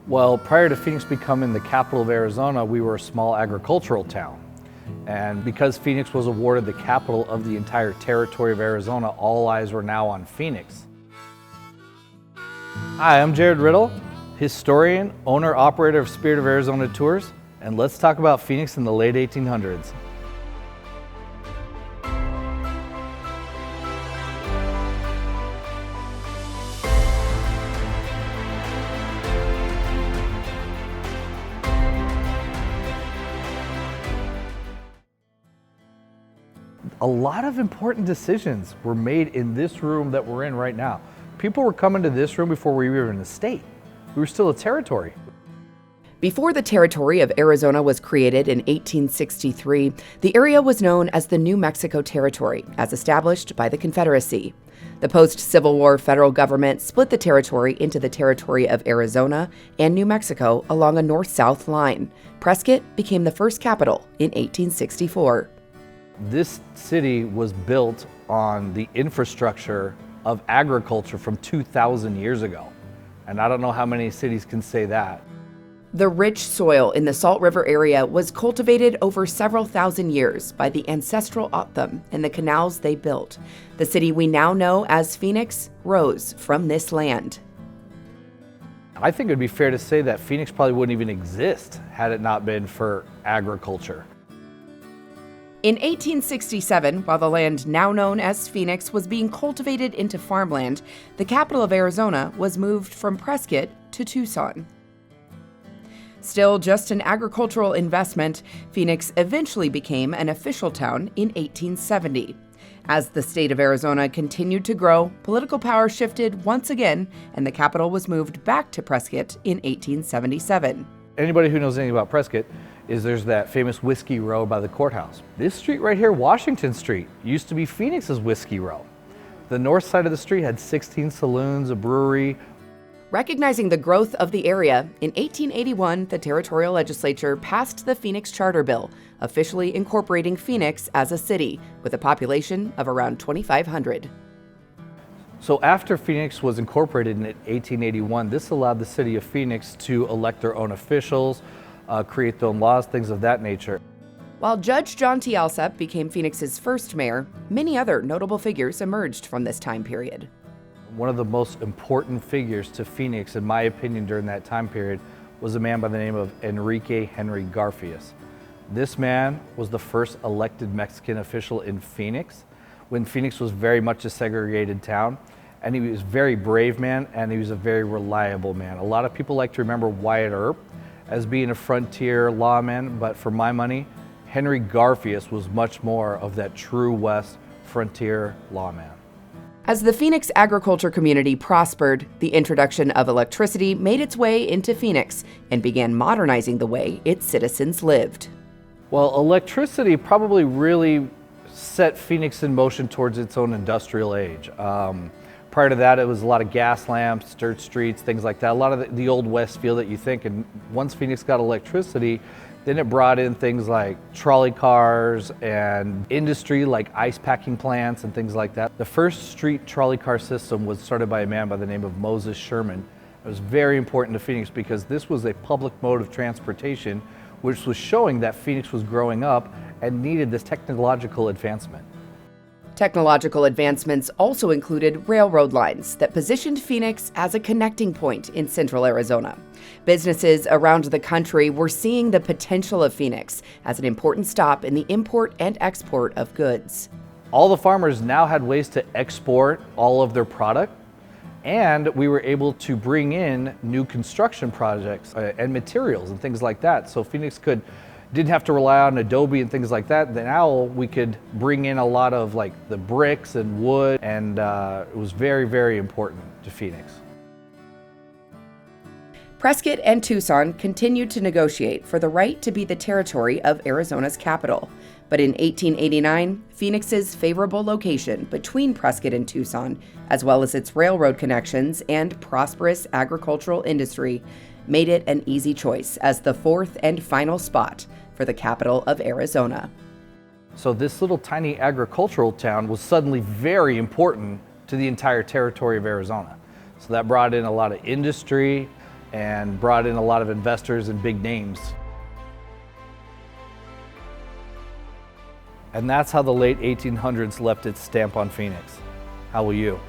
Well, prior to Phoenix becoming the capital of Arizona, we were a small agricultural town. And because Phoenix was awarded the capital of the entire territory of Arizona, all eyes were now on Phoenix. Hi, I'm Jared Riddle, historian, owner-operator of Spirit of Arizona Tours, and let's talk about Phoenix in the late 1800s. A lot of important decisions were made in this room that we're in right now. People were coming to this room before we were in a state. We were still a territory. Before the territory of Arizona was created in 1863, the area was known as the New Mexico Territory, as established by the Confederacy. The post-Civil War federal government split the territory into the territory of Arizona and New Mexico along a north-south line. Prescott became the first capital in 1864. This city was built on the infrastructure of agriculture from 2,000 years ago. And I don't know how many cities can say that. The rich soil in the Salt River area was cultivated over several thousand years by the ancestral O'odham and the canals they built. The city we now know as Phoenix rose from this land. I think it would be fair to say that Phoenix probably wouldn't even exist had it not been for agriculture. In 1867, while the land now known as Phoenix was being cultivated into farmland, the capital of Arizona was moved from Prescott to Tucson. Still just an agricultural investment, Phoenix eventually became an official town in 1870. As the state of Arizona continued to grow, political power shifted once again, and the capital was moved back to Prescott in 1877. Anybody who knows anything about Prescott is there's that famous Whiskey Row by the courthouse. This street right here, Washington Street, used to be Phoenix's Whiskey Row. The north side of the street had 16 saloons, a brewery. Recognizing the growth of the area, in 1881, the territorial legislature passed the Phoenix Charter Bill, officially incorporating Phoenix as a city, with a population of around 2,500. So after Phoenix was incorporated in 1881, this allowed the city of Phoenix to elect their own officials, create their own laws, things of that nature. While Judge John T. Alsop became Phoenix's first mayor, many other notable figures emerged from this time period. One of the most important figures to Phoenix, in my opinion, during that time period was a man by the name of Enrique Henry Garfias. This man was the first elected Mexican official in Phoenix when Phoenix was very much a segregated town. And he was a very brave man, and he was a very reliable man. A lot of people like to remember Wyatt Earp as being a frontier lawman, but for my money, Henry Garfias was much more of that true West frontier lawman. As the Phoenix agriculture community prospered, the introduction of electricity made its way into Phoenix and began modernizing the way its citizens lived. Well, electricity probably really set Phoenix in motion towards its own industrial age. Prior to that, it was a lot of gas lamps, dirt streets, things like that. A lot of the old West feel that you think. And once Phoenix got electricity, then it brought in things like trolley cars and industry like ice packing plants and things like that. The first street trolley car system was started by a man by the name of Moses Sherman. It was very important to Phoenix because this was a public mode of transportation, which was showing that Phoenix was growing up and needed this technological advancement. Technological advancements also included railroad lines that positioned Phoenix as a connecting point in central Arizona. Businesses around the country were seeing the potential of Phoenix as an important stop in the import and export of goods. All the farmers now had ways to export all of their product, and we were able to bring in new construction projects and materials and things like that. So Phoenix didn't have to rely on Adobe and things like that. Now we could bring in a lot of like the bricks and wood, and it was very, very important to Phoenix. Prescott and Tucson continued to negotiate for the right to be the territory of Arizona's capital. But in 1889, Phoenix's favorable location between Prescott and Tucson, as well as its railroad connections and prosperous agricultural industry, made it an easy choice as the fourth and final spot for the capital of Arizona. So this little tiny agricultural town was suddenly very important to the entire territory of Arizona. So that brought in a lot of industry and brought in a lot of investors and big names. And that's how the late 1800s left its stamp on Phoenix. How will you?